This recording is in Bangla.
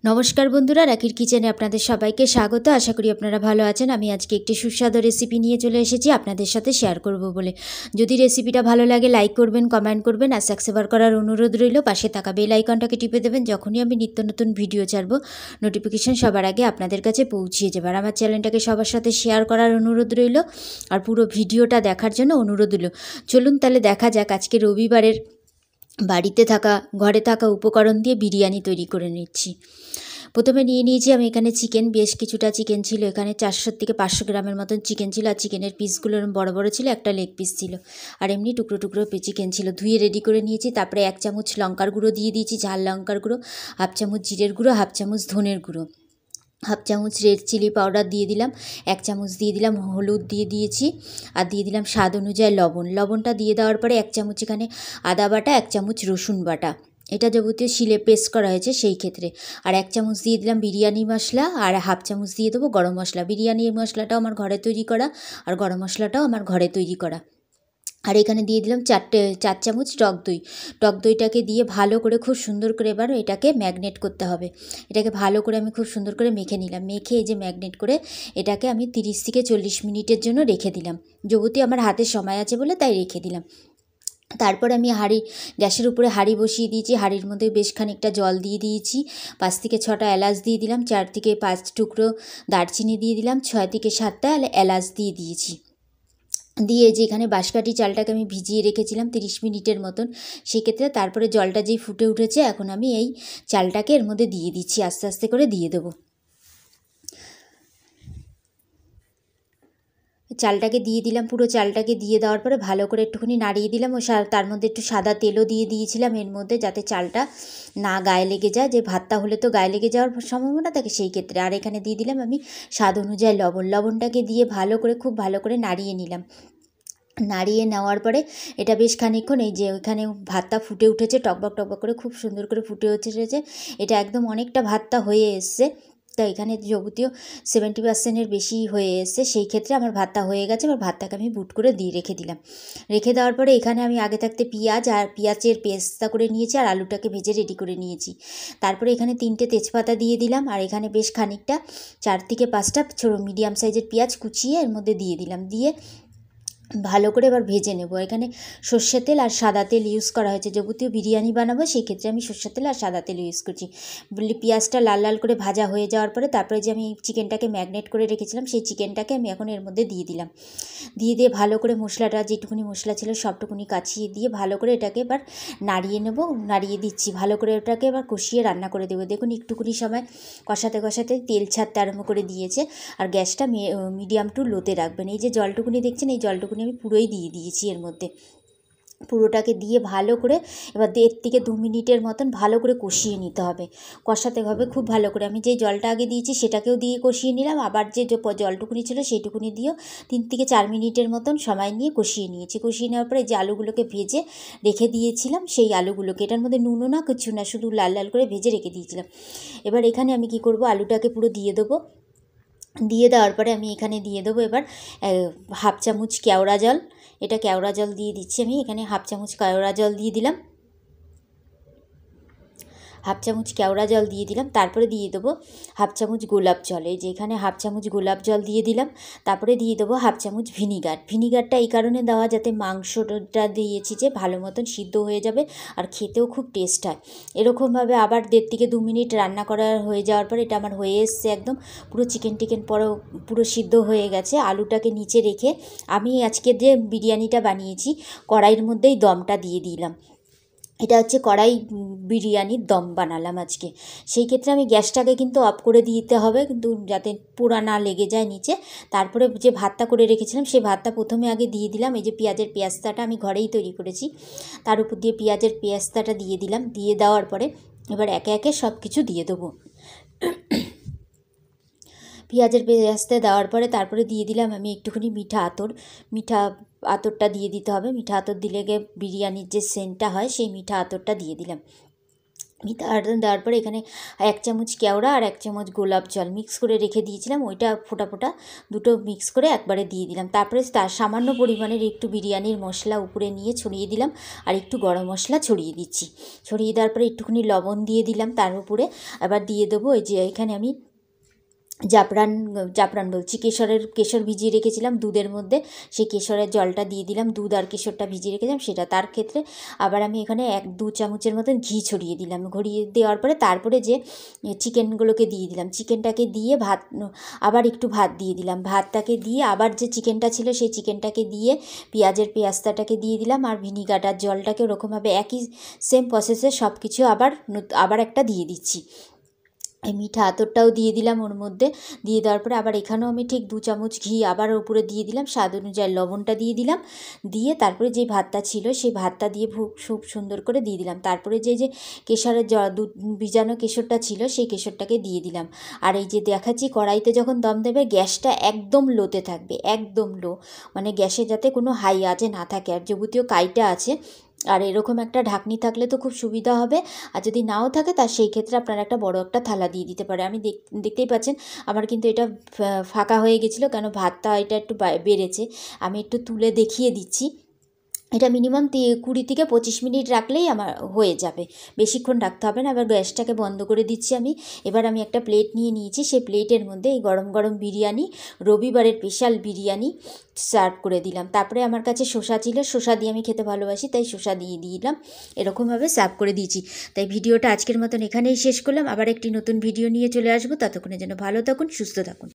নমস্কার বন্ধুরা, রাকির কিচেনে আপনাদের সবাইকে স্বাগত। আশা করি আপনারা ভালো আছেন। আমি আজকে একটি সুস্বাদু রেসিপি নিয়ে চলে এসেছি আপনাদের সাথে শেয়ার করব বলে। যদি রেসিপিটা ভালো লাগে লাইক করবেন, কমেন্ট করবেন আর সাবস্ক্রাইব করার অনুরোধ রইল। পাশে থাকা বেল আইকনটাকে টিপে দেবেন, যখনই আমি নিত্য নতুন ভিডিও ছাড়বো নোটিফিকেশন সবার আগে আপনাদের কাছে পৌঁছিয়ে যাবে। আর আমার চ্যানেলটাকে সবার সাথে শেয়ার করার অনুরোধ রইল আর পুরো ভিডিওটা দেখার জন্য অনুরোধ রইল। চলুন তাহলে দেখা যাক আজকে রবিবারের ঘরে থাকা উপকরণ দিয়ে বিরিয়ানি তৈরি করে নিচ্ছি। প্রথমে নিয়ে নিয়েছি আমি এখানে চিকেন, বেশ কিছুটা চিকেন ছিল। এখানে 400 থেকে 500 গ্রামের মতন চিকেন ছিল। আর চিকেনের পিসগুলো বড় বড় ছিল, একটা লেগ পিস ছিল। আর এমনি টুকরো টুকরো চিকেন ছিল। ধুয়ে রেডি করে নিয়েছি। তারপরে 1 চামচ লঙ্কার গুঁড়ো দিয়ে দিয়েছি, ঝাল লঙ্কার গুঁড়ো, 1/2 চামচ জিরের গুঁড়ো, 1/2 চামচ ধনের গুঁড়ো, 1/2 চামচ রেড চিলি পাউডার দিয়ে দিলাম, 1 চামচ দিয়ে দিলাম হলুদ দিয়ে দিয়েছি, আর দিয়ে দিলাম স্বাদ অনুযায়ী লবণটা দিয়ে দেওয়ার পরে 1 চামচ এখানে আদা বাটা, 1 চামচ রসুন বাটা, এটা যাবতীয় শিলে পেস্ট করা হয়েছে সেই ক্ষেত্রে। আর 1 চামচ দিয়ে দিলাম বিরিয়ানি মশলা, আর 1/2 চামচ দিয়ে দেবো গরম মশলা। বিরিয়ানি মশলাটাও আমার ঘরে তৈরি করা, আর গরম মশলাটাও আমার ঘরে তৈরি করা। আর এখানে দিয়ে দিলাম 4 চামচ টক দইটাকে দিয়ে ভালো করে খুব সুন্দর করে এবার এটাকে ম্যাগনেট করতে হবে। এটাকে ভালো করে আমি খুব সুন্দর করে মেখে নিলাম। মেখে এই যে ম্যাগনেট করে এটাকে আমি 30 থেকে 40 মিনিটের জন্য রেখে দিলাম। যাবতীয় আমার হাতে সময় আছে বলে তাই রেখে দিলাম। তারপর আমি গ্যাসের উপরে হাঁড়ি বসিয়ে দিয়েছি। হাঁড়ির মধ্যে বেশ খানিকটা জল দিয়ে দিয়েছি। 5 থেকে 6টা এলাচ দিয়ে দিলাম, 4 থেকে 5 টুকরো দারচিনি দিয়ে দিলাম, 6 থেকে 7টা এলাচ দিয়ে দিয়েছি। দিয়ে যে এখানে বাঁশকাঠি চালটাকে আমি ভিজিয়ে রেখেছিলাম 30 মিনিটের মতন, সেক্ষেত্রে তারপরে জলটা যেই ফুটে উঠেছে এখন আমি এই চালটাকে এর মধ্যে দিয়ে দিচ্ছি, আস্তে আস্তে করে দিয়ে দেবো। চালটাকে দিয়ে দিলাম। পুরো চালটাকে দিয়ে দেওয়ার পরে ভালো করে একটুখানি নাড়িয়ে দিলাম। ও তার মধ্যে একটু সাদা তেলও দিয়ে দিয়েছিলাম এর মধ্যে, যাতে চালটা না গায়ে লেগে যায়। যে ভাতটা হলে তো গায়ে লেগে যাওয়ার সম্ভাবনা থাকে সেই ক্ষেত্রে। আর এখানে দিয়ে দিলাম আমি স্বাদ অনুযায়ী লবণটাকে দিয়ে খুব ভালো করে নাড়িয়ে নিলাম। নাড়িয়ে নেওয়ার পরে এটা বেশ খানিকক্ষণ এই যে ওইখানে ভাতটা ফুটে উঠেছে, টকবক করে খুব সুন্দর করে ফুটে উঠেছে। এটা একদম অনেকটা ভাতটা হয়ে এসছে। তো এখানে যাবতীয় 70% বেশি হয়ে এসছে, সেই ক্ষেত্রে আমার ভাতটা হয়ে গেছে। এবার ভাতটাকে আমি বুট করে দিয়ে রেখে দিলাম। রেখে দেওয়ার পরে এখানে আমি আগে থাকতে পেঁয়াজের পেস্তা করে নিয়েছি, আর আলুটাকে ভেজে রেডি করে নিয়েছি। তারপরে এখানে 3টে তেজপাতা দিয়ে দিলাম, আর এখানে বেশ খানিকটা 4 থেকে 5টা ছোটো মিডিয়াম সাইজের পেঁয়াজ কুচিয়ে এর মধ্যে দিয়ে দিলাম। দিয়ে ভালো করে এবার ভেজে নেব। এখানে সর্ষের তেল আর সাদা তেল ইউজ করা হয়েছে। যাবতীয় বিরিয়ানি বানাবো সেই ক্ষেত্রে আমি সর্ষের তেল আর সাদা তেল ইউজ করছি। পেঁয়াজটা লাল লাল করে ভাজা হয়ে যাওয়ার পরে তারপরে যে আমি চিকেনটাকে ম্যাগনেট করে রেখেছিলাম সেই চিকেনটাকে আমি এখন এর মধ্যে দিয়ে দিলাম। দিয়ে ভালো করে মশলাটা, যেটুকুনি মশলা ছিল সবটুকুনি কাছিয়ে দিয়ে ভালো করে এটাকে এবার নাড়িয়ে দিচ্ছি। ভালো করে ওটাকে এবার কষিয়ে রান্না করে দেবো। দেখুন একটুকুনি সময় কষাতে তেল ছাড়তে আরম্ভ করে দিয়েছে। আর গ্যাসটা মিডিয়াম টু লোতে রাখবেন। এই যে জলটুকুনি দেখছেন, এই জলটুকুনি আমি পুরোই দিয়ে দিয়েছি এর মধ্যে। পুরোটাকে দিয়ে ভালো করে এবার 1.5 থেকে 2 মিনিটের মতন ভালো করে কষিয়ে নিতে হবে, কষাতে হবে খুব ভালো করে। আমি যেই জলটা আগে দিয়েছি সেটাকেও দিয়ে কষিয়ে নিলাম, আবার যে জলটুকুনি ছিল সেইটুকুনি দিয়েও 3 থেকে 4 মিনিটের মতন সময় নিয়ে কষিয়ে নিয়েছি। কষিয়ে নেওয়ার পরে যে আলুগুলোকে ভেজে রেখে দিয়েছিলাম সেই আলুগুলোকে, এটার মধ্যে নুনও না কিছু না, শুধু লাল লাল করে ভেজে রেখে দিয়েছিলাম। এবার এখানে আমি কি করব, আলুটাকে পুরো দিয়ে দেবো। দিয়ে দেওয়ার পরে আমি এখানে দিয়ে দেবো এবার 1/2 চামচ কেওড়া জল। এটা কেওড়া জল দিয়ে দিচ্ছি আমি এখানে, 1/2 চামচ কেওড়া জল দিয়ে দিলাম। 1/2 চামচ কেওড়া জল দিয়ে দিলাম। তারপরে দিয়ে দেবো 1/2 চামচ গোলাপ জল। এই যে এখানে 1/2 চামচ গোলাপ জল দিয়ে দিলাম। তারপরে দিয়ে দেবো 1/2 চামচ ভিনিগারটা এই কারণে দেওয়া যাতে মাংসটা দিয়েছি যে ভালো মতন সিদ্ধ হয়ে যাবে আর খেতেও খুব টেস্ট হয়। এরকমভাবে আবার 1.5 থেকে 2 মিনিট রান্না করা হয়ে যাওয়ার পর এটা আমার হয়ে এসছে একদম পুরো চিকেন পুরো সিদ্ধ হয়ে গেছে। আলুটাকে নিচে রেখে আমি আজকে যে বিরিয়ানিটা বানিয়েছি কড়াইয়ের মধ্যেই দমটা দিয়ে দিলাম। এটা হচ্ছে কড়াই বিরিয়ানির দম বানালাম আজকে। সেই ক্ষেত্রে আমি গ্যাসটাকে কিন্তু অফ করে দিতে হবে, কিন্তু যাতে পোড়া না লেগে যায় নিচে। তারপরে যে ভাতটা করে রেখেছিলাম সেই ভাতটা প্রথমে আগে দিয়ে দিলাম। এই যে পেঁয়াজের পেস্তাটা আমি ঘরেই তৈরি করেছি, তার উপর দিয়ে পেঁয়াজের পেস্তাটা দিয়ে দিলাম। দিয়ে দেওয়ার পরে এবার একে একে সব কিছু দিয়ে দেবো। পেঁয়াজের পেস্তা দেওয়ার পরে তারপরে দিয়ে দিলাম আমি একটুখানি মিঠা আতরটা দিয়ে দিতে হবে। মিঠা আতর দিলে গিয়ে বিরিয়ানির যে সেন্টটা হয় সেই মিঠা আতরটা দিয়ে দিলাম। দেওয়ার পরে এখানে 1 চামচ কেওড়া আর 1 চামচ গোলাপ জল মিক্স করে রেখে দিয়েছিলাম, ওইটা ফোঁটা ফোঁটা দুটো মিক্স করে একবারে দিয়ে দিলাম। তারপরে তার সামান্য পরিমাণের একটু বিরিয়ানির মশলা উপরে নিয়ে ছড়িয়ে দিলাম, আর একটু গরম মশলা ছড়িয়ে দিচ্ছি। ছড়িয়ে দেওয়ার পরে একটুখানি লবণ দিয়ে দিলাম তার উপরে। আবার দিয়ে দেবো এই যে এখানে আমি জাফরান বলছি, কেশর ভিজিয়ে রেখেছিলাম দুধের মধ্যে, সেই কেশরের জলটা দিয়ে দিলাম। দুধ আর কেশরটা ভিজিয়ে রেখেছিলাম সেটা। তার ক্ষেত্রে আবার আমি এখানে 1-2 চামচের মতন ঘি ছড়িয়ে দিলাম। ঘড়িয়ে দেওয়ার পরে তারপরে যে চিকেনগুলোকে দিয়ে দিলাম, চিকেনটাকে দিয়ে আবার একটু ভাত দিয়ে দিলাম। ভাতটাকে দিয়ে আবার যে চিকেনটা ছিল সেই চিকেনটাকে দিয়ে পেঁয়াজটাকে দিয়ে দিলাম, আর ভিনিগারটার জলটাকে ওরকমভাবে একই সেম প্রসেসে সব কিছু আবার একটা দিয়ে দিচ্ছি। এই মিঠা আতরটাও দিয়ে দিলাম ওর মধ্যে। দিয়ে দেওয়ার পরে আবার এখানেও আমি ঠিক 2 চামচ ঘি আবার উপরে দিয়ে দিলাম, স্বাদ অনুযায়ী লবণটা দিয়ে দিলাম। দিয়ে তারপরে যে ভাতটা ছিল সেই ভাতটা দিয়ে খুব সুন্দর করে দিয়ে দিলাম। তারপরে যে কেশরের দুধ ভিজানো কেশরটা ছিল সেই কেশরটাকে দিয়ে দিলাম। আর এই যে দেখাচ্ছি, কড়াইতে যখন দম দেবে গ্যাসটা একদম লোতে থাকবে, একদম লো, মানে গ্যাসে যাতে কোনো হাই আঁচে না থাকে। আর যাবতীয় কাইটা আছে, আর এরকম একটা ঢাকনি থাকলে তো খুব সুবিধা হবে। আর যদি নাও থাকে তার সেই ক্ষেত্রে আপনারা একটা বড় একটা থালা দিয়ে দিতে পারে। আমি দেখতেই পাচ্ছেন আমার কিন্তু এটা ফাঁকা হয়ে গেছিলো, কেন ভাতটা এটা একটু বেড়েছে। আমি একটু তুলে দেখিয়ে দিচ্ছি। এটা মিনিমাম 20 থেকে 25 মিনিট রাখলেই আমার হয়ে যাবে, বেশিক্ষণ রাখতে হবে না। এবার গ্যাসটাকে বন্ধ করে দিচ্ছি আমি। এবার আমি একটা প্লেট নিয়ে নিয়েছি, সেই প্লেটের মধ্যে এই গরম গরম বিরিয়ানি, রবিবারের স্পেশাল বিরিয়ানি সার্ভ করে দিলাম। তারপরে আমার কাছে শসা ছিল, শসা দিয়ে আমি খেতে ভালোবাসি, তাই শসা দিয়ে দিলাম। এরকমভাবে সার্ভ করে দিয়েছি। তাই ভিডিওটা আজকের মতন এখানেই শেষ করলাম। আবার একটি নতুন ভিডিও নিয়ে চলে আসবো। ততক্ষণের জন্য ভালো থাকুন, সুস্থ থাকুন।